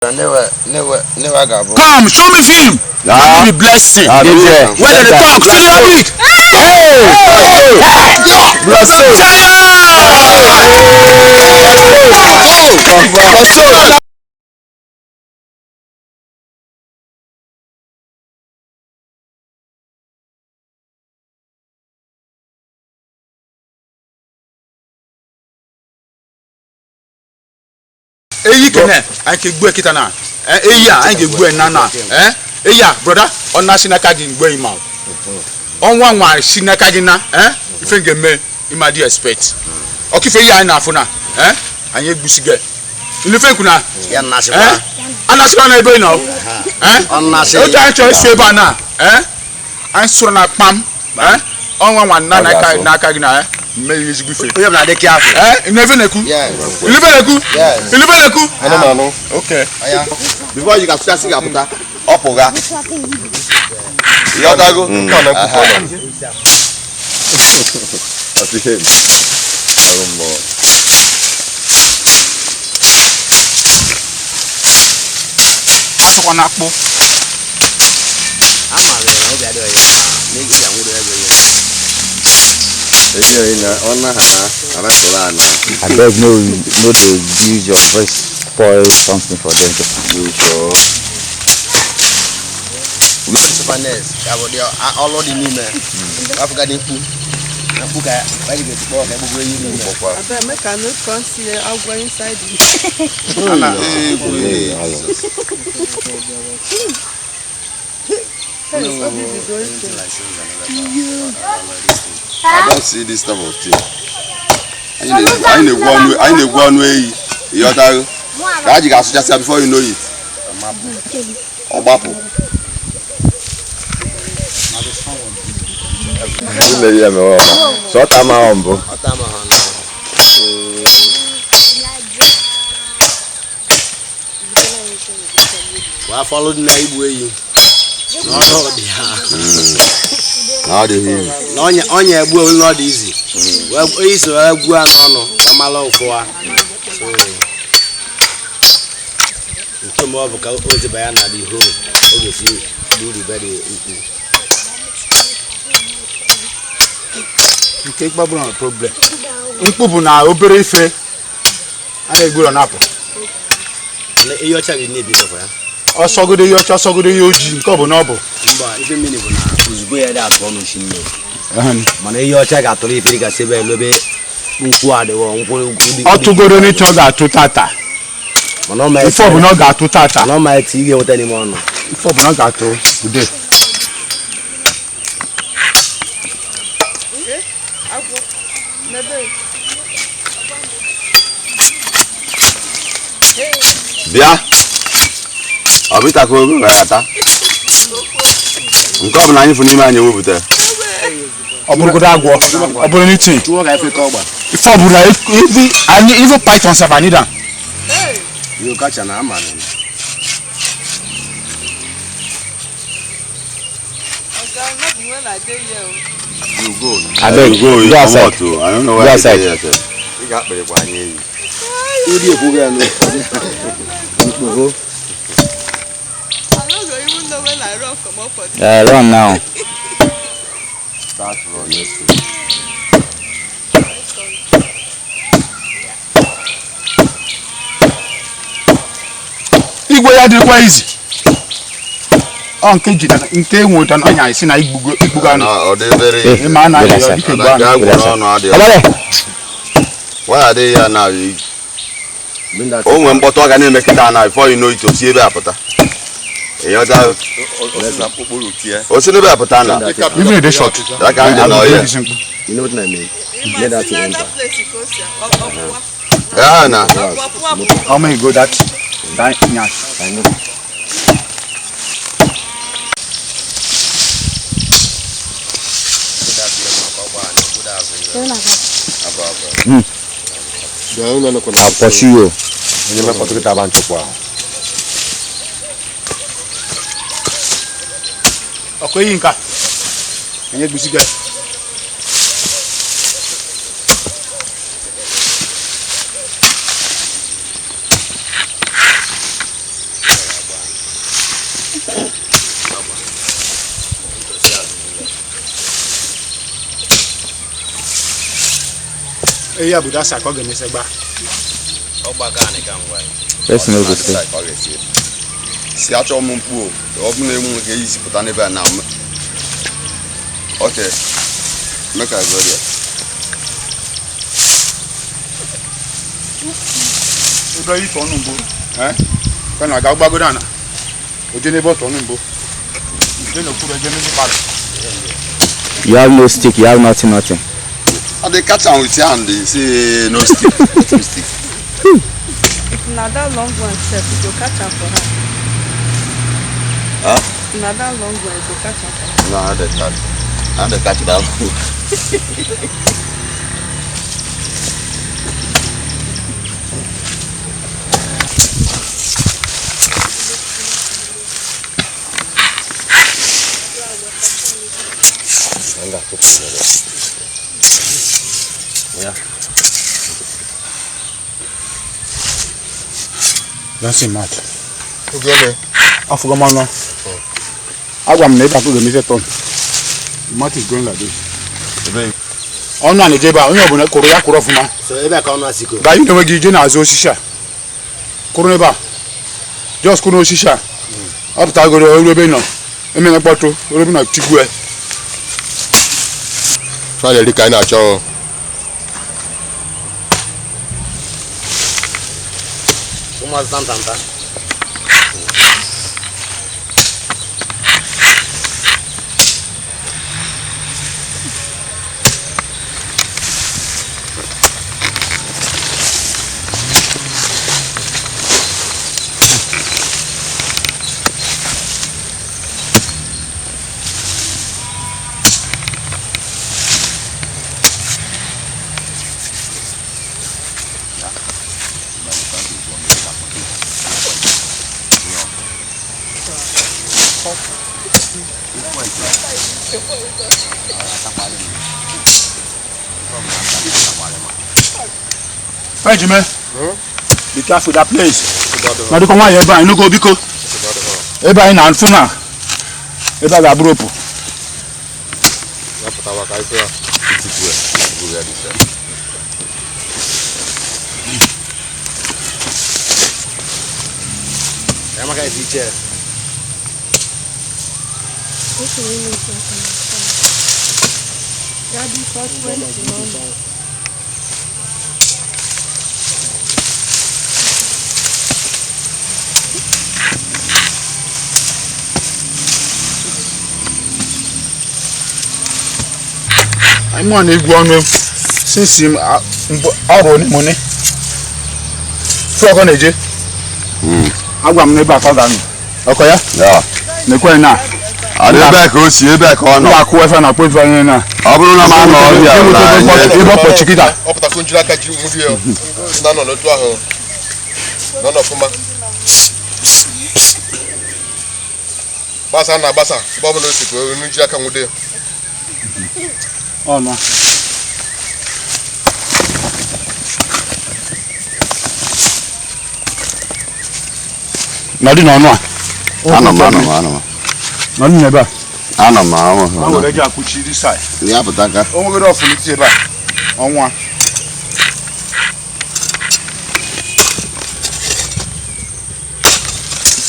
Never gabo. Come, show me film. Give me blessing. Where they talk? See your big. Hey! Blessing. Eyi kene, anke gbe kita na. Eya, anke gbe na na. Eya, brother, on national card in gbe ima. On one sinaka gi na, ife nge me, ima di expect. Okife ya na afuna, anye gbusige. Ife kuna. Ya nasiba. Anasiba na ebe no. On nasiba. O ta cho ese ba na, an sura na pam, on one na na ka gi na, me yezi gbife. You na dey careful. You never neku. Yes. You never neku. Yes. You never neku. I don't know. Okay. Aya. Before you can start sing aputa. Opoga. You gotta go. That's the him. Aso kwa nakpo. Ama le na obi ade oye. Make ya nwudo ego ye. I beg no they use your voice spoil something for them to do sure. Already me man. Africa dey fool. Africa why you get to go I make a note consider I'll go inside I don't see this type of thing. I need one way. You other guy you just before you know it. Obapo. So tamahombo. Wa follow the igbo yi. No dia. How do you? Onye egbu will not easy. Well, so egbu anono amala ofo. So nke mo bụ ka o ziba ya na the hole. O go see do the very Nke gbagbu na problem. Mkpu bụ na obere ife a na-egburo na apụ. na eyi ọcha bi na-ebi kwa ya. Ọsọgide ya ọcha ọsọgide ya oji nke ọ bụ na ọ bụ. Mba ife mmiri bụ na ozugbo ya dị atụ ọnụ shi mmiri. Mana eyi ọcha ga-atụrụ ife dịka sebe elobe nkwụ adịwọ nkwụ dị. Ọtụgoro n'ịchọ ọ ga-atụ tata. Mana ọ ma ife ọ bụ na ọ ga-atụ tata. Mana ọ ma eti ị ga-enweta n'ime ọnụ. Ife ọ bụ na ọ ga-atụ ude. Bia. Abita ko ngata. Nke ọ bụ na anyị fụ n'ime anyị wepụta. Ọ bụrụgodo agwọ. Ọ bụrụ n'iti. Tuwo ga efe ka ọgba. Ife ọ bụrụ anyị ife python savanida. Yo kacha na ama ni. You go. I beg go. You outside. I don't know why. You got me kwa nyi. Odi ebu ga no. Go. Run now. Start run. Igwe ya dịkwa easy. Ọ nke jide nke enweta anya isi na igbuga no. Ọ dị very. Ma na ya dike gba no. Why are they here now? O nwe mkpọtụ ọ ga na-eme kịta na before you know it o si ebe apụta. Eyota o si n'ebe apụta na. Even the short. That kind of no yeah. You know what I mean? Let that to enter. Yeah na. How many go that nyash? I know. I'll pursue you. You may put it about to wow. Okay, Inka. And you busy guy. Eya buda sa ko gene segba. Ogba ka ni kan wa. Let's know this thing. Si achọ m mkpu ọ bụ na enwe nke isi pụta n'ebe a na okay make I go there. Ebe yi tonu mbo kana ga gbago dana oje ne bo tonu mbo de no kuro je meji pare. You have no stick, you have nothing. And they catch am with your hand, they say no stick. No stick. If not that long one, sir, you go catch up for her. Huh? Not that long one, you go catch up for her. No, I had to catch it out. Yeah. Don't say much. Okay. I forgot my no. I want me to go to the ton. Much is going like this. Oh no, Nijeba, onye obuna Korea kurofuma. So ebe ka onu asiko. Ba you know gi je na azo shisha. Kuruneba. Just kuno shisha. Up ta go ebe no. Eme na poto, ebe na tigwe. Try the kind of show. Uma zantanta. Hey Jimmy. Be careful that place. Now they come here, you no go biko. Eba ina anfuna. Eba ga bropo. Ema ka teacher. I'm on egwu ọnụ since ọrụ ni money. Fọkọ na-eje. Agwa m n'ebe akọ ga-anọ. Ọkọ ya? Yeah. Nekwe na. Ebe ka o si ebe ka ọ nọ. Akụ efe na kwefe anya na. Ọ bụrụ na ma nọ ọbịa. Ebe ọkpọ chikita. Ọ pụtakwu njiri aka ji nwudi ya. Na nọ n'otu ahụ. Nọ n'ọfụma. Gbasa na gbasa. Ebe ọ bụla o si ka o njiri aka nwudi ya. Oh no. Nadi no no. Ano. Nadi neba. Ano ma. Ọ were ji akụchi this side. Ya pụtaka. O nwere ọfụliti ebe a. Ọnwa.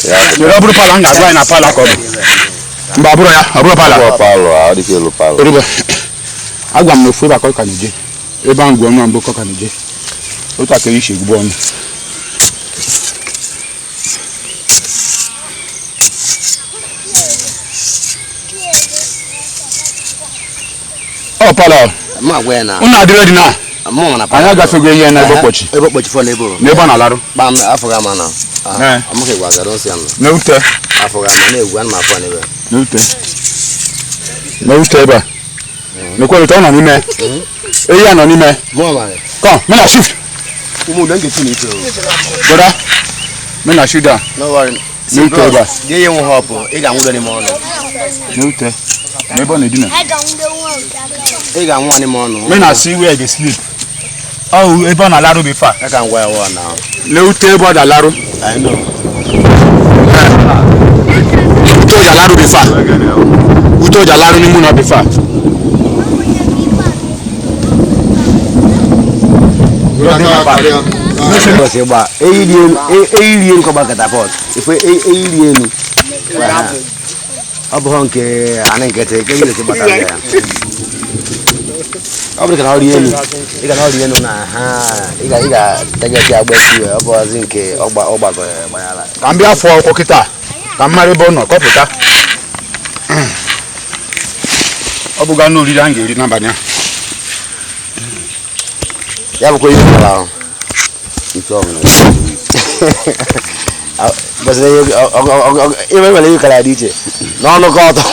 Ya bụrụ pala nga gwa na pala ko. Mba bụrụ ya, abụrụ pala. Palo, a dị ka elu palo. Oribe. Agwa m ofu ebe akọ ka na-eje. Ebe ahụ gwa m mbụ ka na-eje. Otu aka ishi egbu ọnụ. Oh, pala. Ma gwa na. Unu adị ready na. Mo na Anyị agafego ihe na ebe kpọchi. Ebe kpọchi fọ na ebe. N'ebe ọ na-alarụ. Ba m afọ ga ma na. Amụghị gwa ga ronsi anọ. N'ute. Afọ ga ma na-egwu an ma afọ n'ebe. N'ute ebe a. N'ekwe ite ọ nọ n'ime. Eyi a nọ n'ime. Mo ma. Come, me na shift. Ụmụ na ngetu n'ite. Brother, me na shift down. No worry. N'ute ebe a. Ge ye nwe họpụ, ị ga-anwụle n'ime ọnụ. N'ute. N'ebe ọ na-edina. Ị ga-anwụ n'ime ọnụ. Me na see where they sleep. Oh, ebe ọ na-alarụ bụ fa. I can wear one now. N'ute ebe ọ na-alarụ. I know. laru bifa uto ja laru ni mu na bifa Bose ba eyiri ko ba catapult ife eyiri enu abo nke anenkete ke yile se batalla ya abri kana ori enu igana ori enu na ha iga taje agba ti abo azin ke ogba ko bayala ka mbia fo ko kita ka mari bo no ko puta obuga no ri dange ri na banya ya ko yiri kala ito bas iba wala kala dice no ko to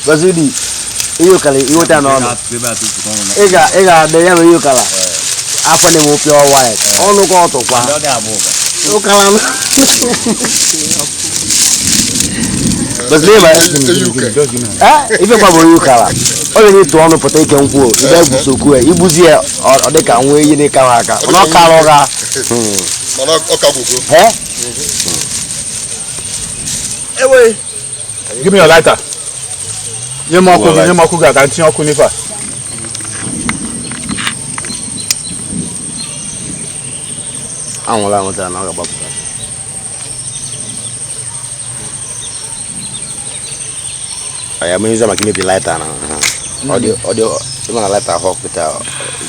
basudi iyo kala iyo ta no ega de ya iyo kala afa ne mo pure white onu ko to kwa o kala bas le ba ife kwa bo iyo kala o le ni to onu pota ike nku o ibe gusoku e ibuzi e o de ka nwe yi ni ka aka no kala ga mana okagugo ewe give me your lighter ye mo ku ga kan tin oku ni fa àwọn la won ta na ga ba aya me use makime bi lighter na audio ima na lighter hawk bita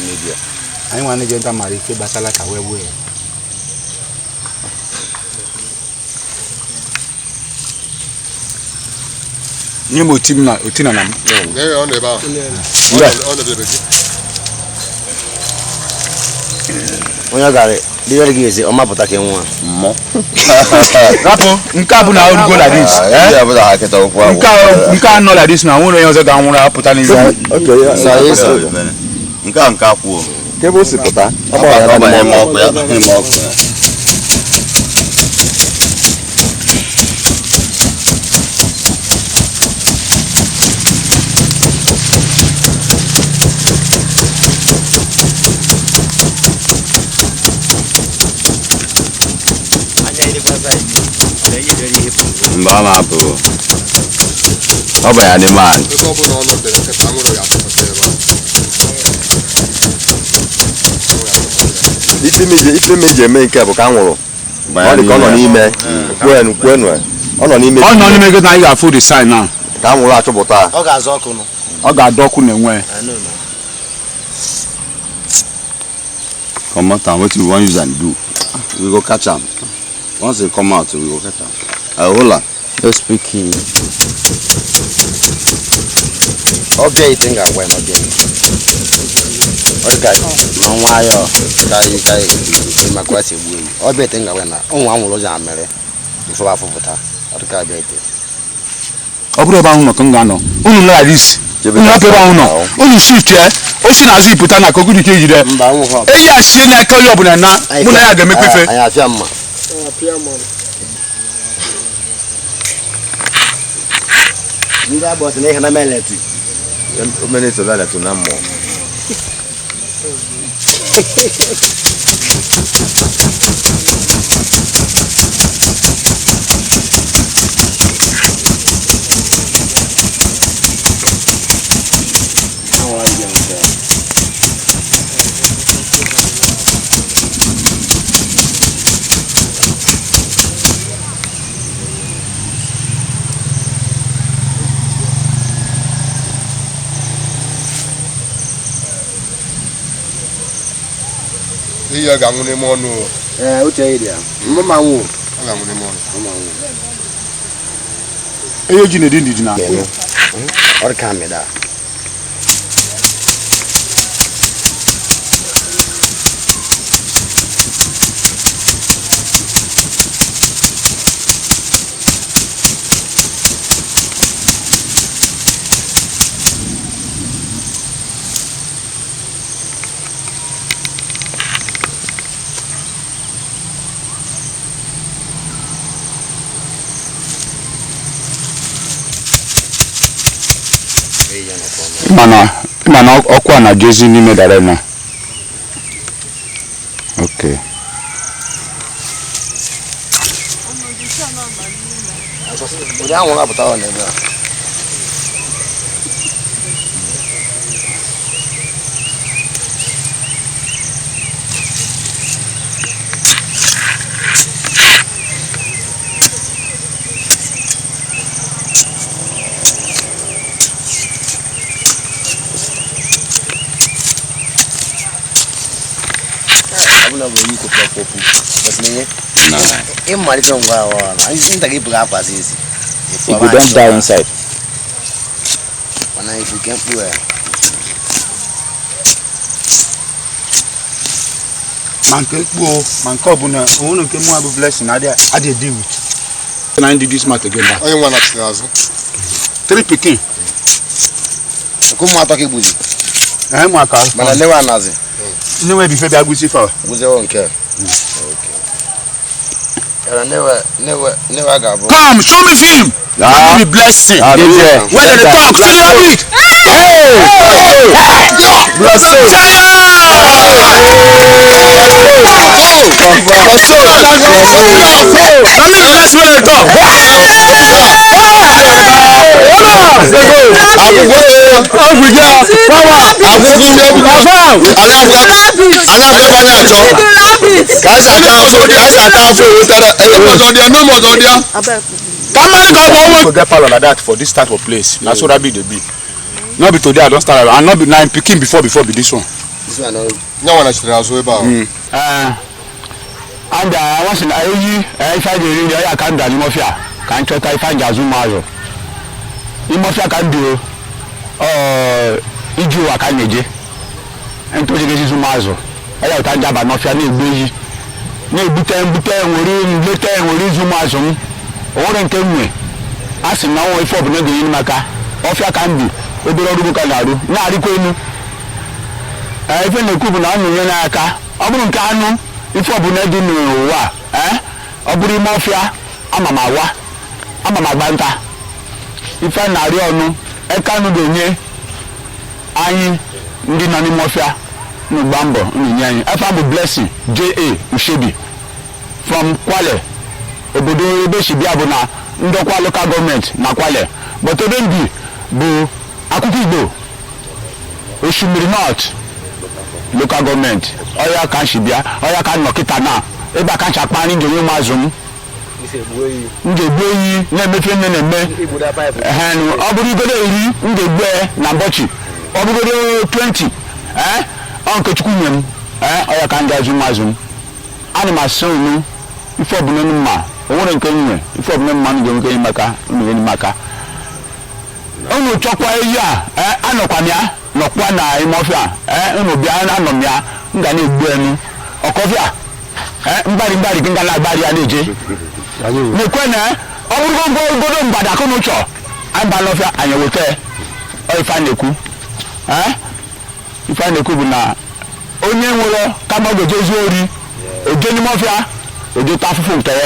media ai wan je nta mari fe basala ka wewe ni mo otina na on the bar on the baby onya gare dire geze o maputa ke nwa Mo. rapo nka bu na orugo like this Ya bu da haketa okwa. nka no like this na won yan se ga won puta ni Okay, Sa nka kwuo. kebo si puta. Ọba ya mo ọkụ ya, mo ọkụ ya. Mba ma apụ. Ọba ya dị man. ebe ọ bụ na ọnọdụ nkịta nwụrụ ya apụta ebe Ife meje eme nke bụ ka nwụrụ. Ọ dị ka ọ nọ n'ime. Kwenu. Ọ nọ n'ime. ọ nọ n'ime gị na ị ga-afụ the sign now Ka nwụrụ achọpụta. ọ ga-azọ ọkụ nụ ọ ga-adọ ọkụ na-enwe Come out and what we want use and do. We go catch am. Once they come out, we go catch am. Hold Just speaking. ọbịa ite nga gwa ọbịa ọga ma nwa ya ka makwa si gbu ọbịa ite nga gwa na ụmụ anwụrụ ja mere ifo ba fụpụta ọdụka ọbịa ite ọ bụrụ ebe ahụ nọ ka m ga-anọ unu nọ like this unu hapụ ebe ahụ nọ unu shift o si n'azụ ịpụta na ka ogidi ka ejide mba anwụ ha eyi a sie n'aka onye ọbụla na mụ na ya ga-emekpefe anyị afịa mma ndị agbọsị na ihe na meleti Minutes of that to no more. ihe ga-anwụ n'ime ọnụ uche iri ya mma nwụ ọ ga-anwụ n'ime ọnụ eyi ji na-edi ndidi na ọdụka amịda mana ọkụ a na-jezi n'ime dara na okay Ụdị anwụ na-apụta ọ n'ebe a. Abuna bo yi ko popu. Basne ye. Malite ngwa wa. Nta ke buga apa sisi. If you don't die inside. If you can't do it. Man na onu nke mu abu blessing I dey deal with. Can I do this matter again back? Onye nwa na tinazo. 3 pikin. Ko mu atoke buzi. Mu aka. Mana lewa nazi. Ni we bi fe bi agusi fa. Buzi won ke. Okay. Era never gabo. Come show me film. Ah, Be blessing. ah, yeah. When they talk, see your big. Get palo like that for this type of place. That's what I be the be. Not be today I don't start and not be 9 picking before be this one. This one no. Nya wana tinazo eba. And I was in ayi if I dey read I can do mafia. Can try to find Azumayo. The mafia can do iju akaneje. Ento je gezi Zumazo. Aya ta jaba mafia na egbeyi. Na ebute nwori Zumazo. Ore nke nwe asi na won ifo obìnrin de yin maka ofia kan bi obere orugo kan aru na ari ko enu ife na kubu na anu yen aka oburu nke anu ifo obìnrin de nu wa oburu mo ofia amama gbanta ife na ari onu e kanu de nye anyi ndi na ni mo ofia nu gbambo nu yen afa bu blessing JA Ushebi from Kwale obodo ebe shi bia bụ na ndokwa local government na Kwale but ebe ndi bụ Akụkọ Igbo Oshimiri North local government oya kan shi bia oya kan nọkịta na ebe aka chakpa ni ngewe mazum ngegbe yi na emefe nne na-eme ọ bụrụ igodo iri ngegbe na mbọchị ọ bụgodo 20 ọ nke chukwu nye m oya kan ga-azụ mazum ana m asị unu ife ọbụla mma onwere nke nwe ife ọbụla mma nge nke maka nwe maka onu chọkwa eyi a anọkwa ya nọkwa na imofia unu bịa na anọ ya nga na-egbu enu ọkọfia mgbari nga na-agbari ya na-eje nekwe na ọ bụrụ godo mgbada ka unu chọ amba n'ọfịa anyị weta ife a na-ekwu bụ na onye nwere kama ogeje ezi ori oje n'ime ọfịa oje ta afụfụ nke ya